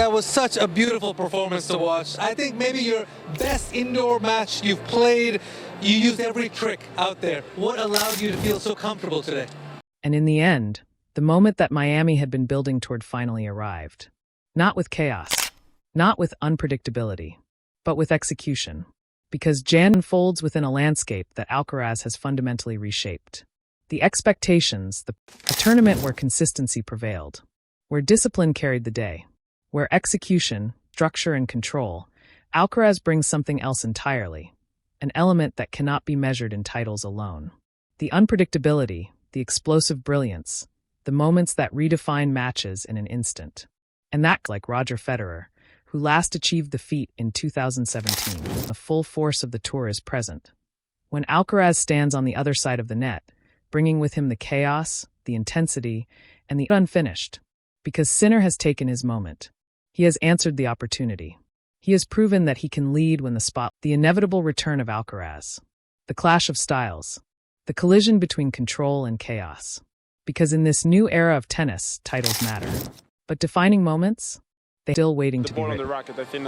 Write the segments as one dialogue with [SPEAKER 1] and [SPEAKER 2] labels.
[SPEAKER 1] that was such a beautiful performance to watch. I think maybe your best indoor match you've played. You used every trick out there. What allowed you to feel so comfortable today?
[SPEAKER 2] And in the end, the moment that Miami had been building toward finally arrived. Not with chaos, not with unpredictability, but with execution. Because Jan unfolds within a landscape that Alcaraz has fundamentally reshaped. The expectations, a tournament where consistency prevailed, where discipline carried the day, where execution, structure, and control, Alcaraz brings something else entirely, an element that cannot be measured in titles alone. The unpredictability, the explosive brilliance, the moments that redefine matches in an instant. And that, like Roger Federer, who last achieved the feat in 2017, the full force of the tour is present. When Alcaraz stands on the other side of the net, bringing with him the chaos, the intensity, and the unfinished. Because Sinner has taken his moment. He has answered the opportunity. He has proven that he can lead when the inevitable return of Alcaraz. The clash of styles. The collision between control and chaos. Because in this new era of tennis, titles matter. But defining moments? They're still waiting to be written.
[SPEAKER 3] The ball on the racket, I think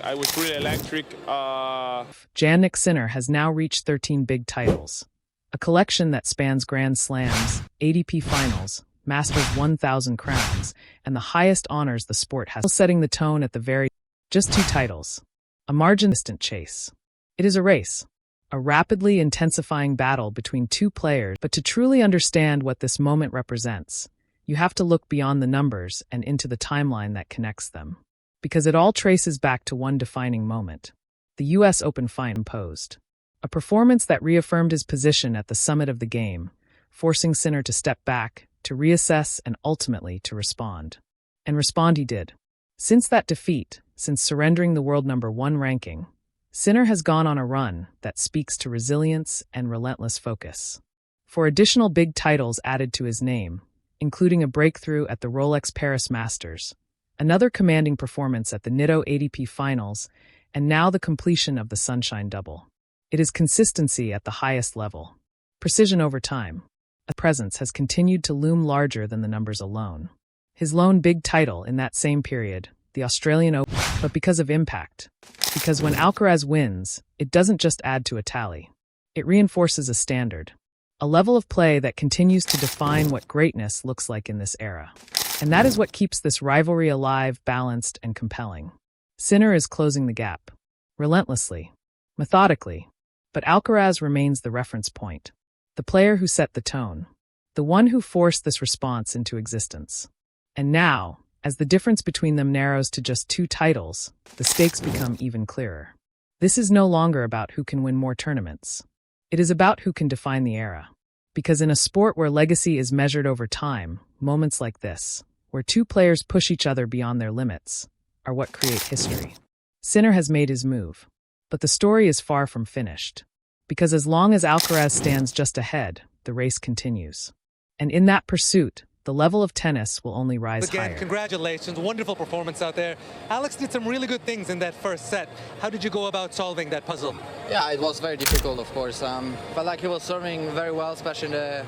[SPEAKER 3] I was really electric.
[SPEAKER 2] Jannik Sinner has now reached 13 big titles. A collection that spans Grand Slams, ATP Finals, Masters 1,000 crowns, and the highest honors the sport has, setting the tone at the very just 2 titles. A margin-distant chase. It is a race. A rapidly intensifying battle between 2 players, but to truly understand what this moment represents, you have to look beyond the numbers and into the timeline that connects them. Because it all traces back to one defining moment. The US Open final imposed. A performance that reaffirmed his position at the summit of the game, forcing Sinner to step back, to reassess, and ultimately to respond. And respond he did. Since that defeat, since surrendering the world #1 ranking, Sinner has gone on a run that speaks to resilience and relentless focus. For additional big titles added to his name, including a breakthrough at the Rolex Paris Masters, another commanding performance at the Nitto ATP Finals, and now the completion of the Sunshine Double. It is consistency at the highest level. Precision over time. A presence has continued to loom larger than the numbers alone. His lone big title in that same period, the Australian Open, but because of impact. Because when Alcaraz wins, it doesn't just add to a tally. It reinforces a standard. A level of play that continues to define what greatness looks like in this era. And that is what keeps this rivalry alive, balanced, and compelling. Sinner is closing the gap. Relentlessly. Methodically. But Alcaraz remains the reference point. The player who set the tone. The one who forced this response into existence. And now, as the difference between them narrows to just 2 titles, the stakes become even clearer. This is no longer about who can win more tournaments. It is about who can define the era. Because in a sport where legacy is measured over time, moments like this, where 2 players push each other beyond their limits, are what create history. Sinner has made his move. But the story is far from finished. Because as long as Alcaraz stands just ahead, the race continues. And in that pursuit, the level of tennis will only rise higher.
[SPEAKER 1] Again, congratulations. Wonderful performance out there. Alex did some really good things in that first set. How did you go about solving that puzzle?
[SPEAKER 4] Yeah, it was very difficult, of course. Felt like he was serving very well, especially in the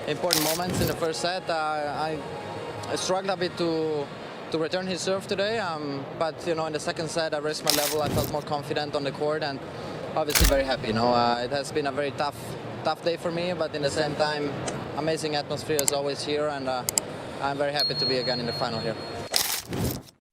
[SPEAKER 4] important moments in the first set. I struggled a bit to return his serve today, but in the second set I raised my level. I felt more confident on the court and obviously very happy. It has been a very tough day for me, but in the same time, amazing atmosphere is always here, and I'm very happy to be again in the final here.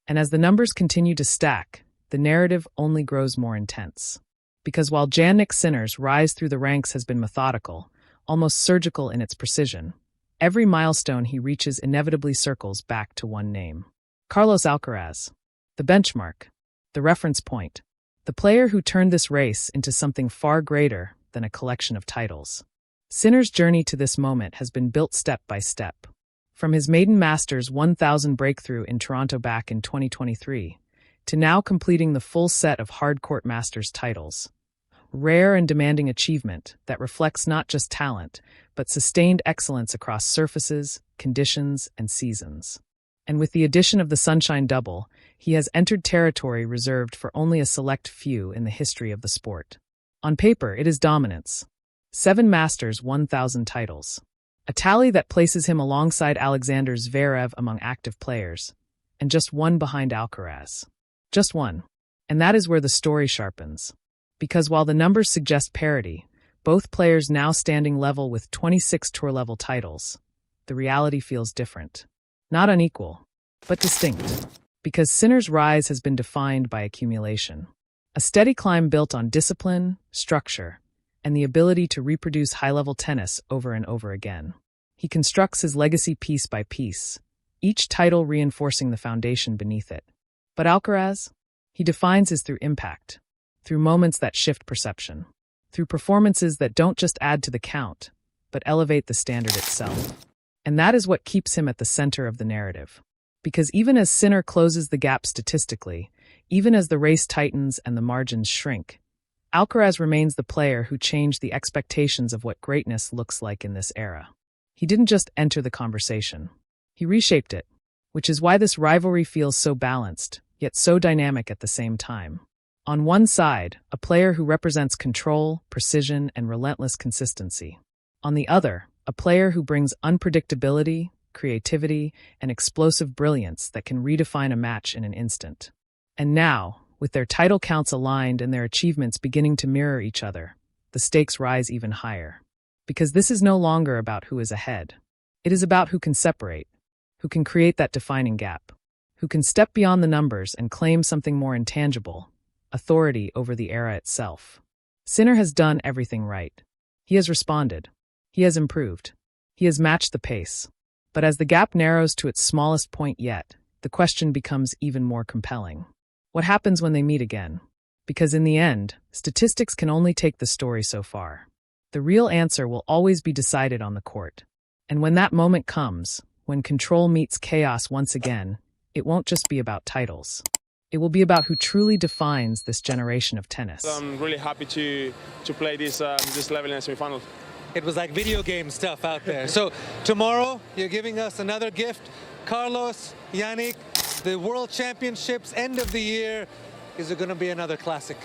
[SPEAKER 2] And as the numbers continue to stack, the narrative only grows more intense. Because while Jannik Sinner's rise through the ranks has been methodical, almost surgical in its precision, every milestone he reaches inevitably circles back to one name. Carlos Alcaraz. The benchmark. The reference point. The player who turned this race into something far greater than a collection of titles. Sinner's journey to this moment has been built step by step. From his maiden Masters 1,000 breakthrough in Toronto back in 2023, to now completing the full set of hard-court Masters titles. Rare and demanding achievement that reflects not just talent, but sustained excellence across surfaces, conditions, and seasons. And with the addition of the Sunshine Double, he has entered territory reserved for only a select few in the history of the sport. On paper, it is dominance. 7 Masters 1,000 titles. A tally that places him alongside Alexander Zverev among active players, and just one behind Alcaraz. Just one. And that is where the story sharpens. Because while the numbers suggest parity, both players now standing level with 26 tour-level titles, the reality feels different. Not unequal, but distinct. Because Sinner's rise has been defined by accumulation. A steady climb built on discipline, structure, and the ability to reproduce high-level tennis over and over again. He constructs his legacy piece by piece, each title reinforcing the foundation beneath it. But Alcaraz? He defines his through impact, through moments that shift perception, through performances that don't just add to the count, but elevate the standard itself. And that is what keeps him at the center of the narrative. Because even as Sinner closes the gap statistically, even as the race tightens and the margins shrink, Alcaraz remains the player who changed the expectations of what greatness looks like in this era. He didn't just enter the conversation. He reshaped it, which is why this rivalry feels so balanced, yet so dynamic at the same time. On one side, a player who represents control, precision, and relentless consistency. On the other, a player who brings unpredictability, creativity, and explosive brilliance that can redefine a match in an instant. And now, with their title counts aligned and their achievements beginning to mirror each other, the stakes rise even higher. Because this is no longer about who is ahead. It is about who can separate, who can create that defining gap, who can step beyond the numbers and claim something more intangible, authority over the era itself. Sinner has done everything right. He has responded. He has improved. He has matched the pace. But as the gap narrows to its smallest point yet, the question becomes even more compelling. What happens when they meet again? Because in the end, statistics can only take the story so far. The real answer will always be decided on the court. And when that moment comes, when control meets chaos once again, it won't just be about titles. It will be about who truly defines this generation of tennis.
[SPEAKER 3] I'm really happy to play this level in the semifinals.
[SPEAKER 1] It was like video game stuff out there. So tomorrow, you're giving us another gift. Carlos, Jannik, the World Championships, end of the year. Is it going to be another classic?